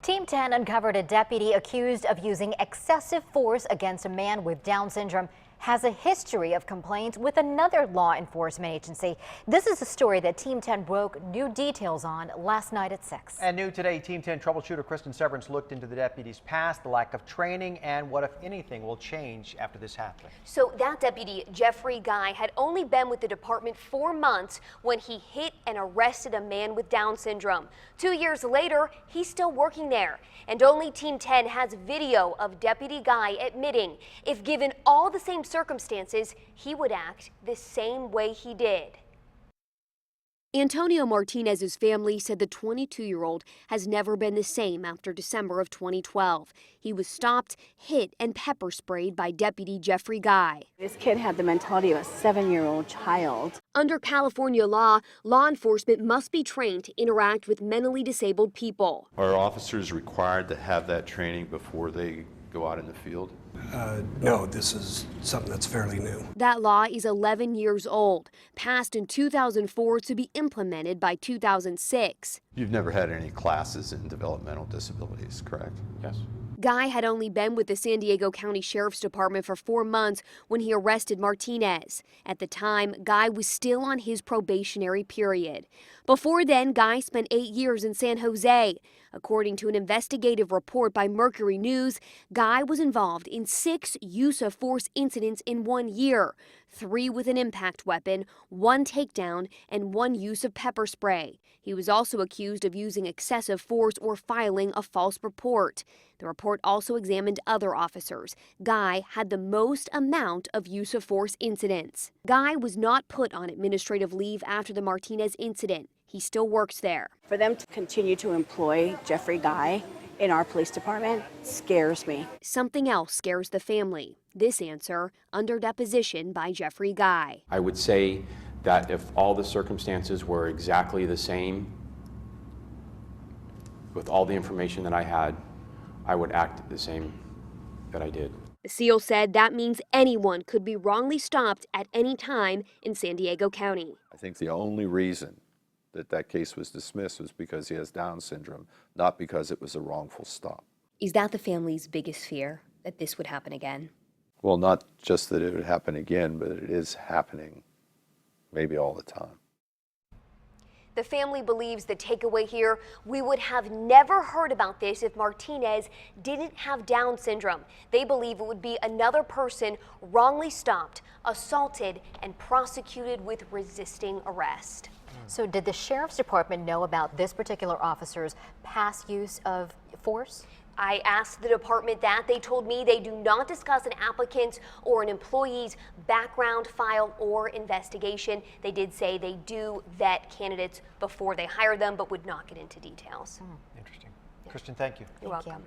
Team 10 uncovered a deputy accused of using excessive force against a man with Down syndrome has a history of complaints with another law enforcement agency. This is a story that Team 10 broke new details on last night at 6. And new today, Team 10 troubleshooter Kristen Severance looked into the deputy's past, the lack of training, and what, if anything, will change after this happened. So that deputy, Jeffrey Guy, had only been with the department 4 months when he hit and arrested a man with Down syndrome. 2 years later, he's still working there. And only Team 10 has video of Deputy Guy admitting if given all the same circumstances, he would act the same way he did. Antonio Martinez's family said the 22-year-old has never been the same after December of 2012. He was stopped, hit, and pepper sprayed by Deputy Jeffrey Guy. This kid had the mentality of a 7-year-old child. Under California law enforcement must be trained to interact with mentally disabled people. Are officers required to have that training before they go out in the field? No, this is something that's fairly new. That law is 11 years old, passed in 2004 to be implemented by 2006. You've never had any classes in developmental disabilities, correct? Yes. Guy had only been with the San Diego County Sheriff's Department for 4 months when he arrested Martinez. At the time, Guy was still on his probationary period. Before then, Guy spent 8 years in San Jose. According to an investigative report by Mercury News, Guy was involved in 6 use of force incidents in 1 year, 3 with an impact weapon, 1 takedown, and 1 use of pepper spray. He was also accused of using excessive force or filing a false report. The report also examined other officers. Guy had the most amount of use of force incidents. Guy was not put on administrative leave after the Martinez incident. He still works there. For them to continue to employ Jeffrey Guy in our police department scares me. Something else scares the family. This answer under deposition by Jeffrey Guy. I would say that if all the circumstances were exactly the same, with all the information that I had, I would act the same that I did. The SEAL said that means anyone could be wrongly stopped at any time in San Diego County. I think the only reason that case was dismissed was because he has Down syndrome, not because it was a wrongful stop. Is that the family's biggest fear, that this would happen again? Well, not just that it would happen again, but it is happening maybe all the time. The family believes the takeaway here, we would have never heard about this if Martinez didn't have Down syndrome. They believe it would be another person wrongly stopped, assaulted, and prosecuted with resisting arrest. So did the Sheriff's Department know about this particular officer's past use of force? I asked the department that. They told me they do not discuss an applicant's or an employee's background, file, or investigation. They did say they do vet candidates before they hire them, but would not get into details. Interesting. Kristen, thank you. You're welcome.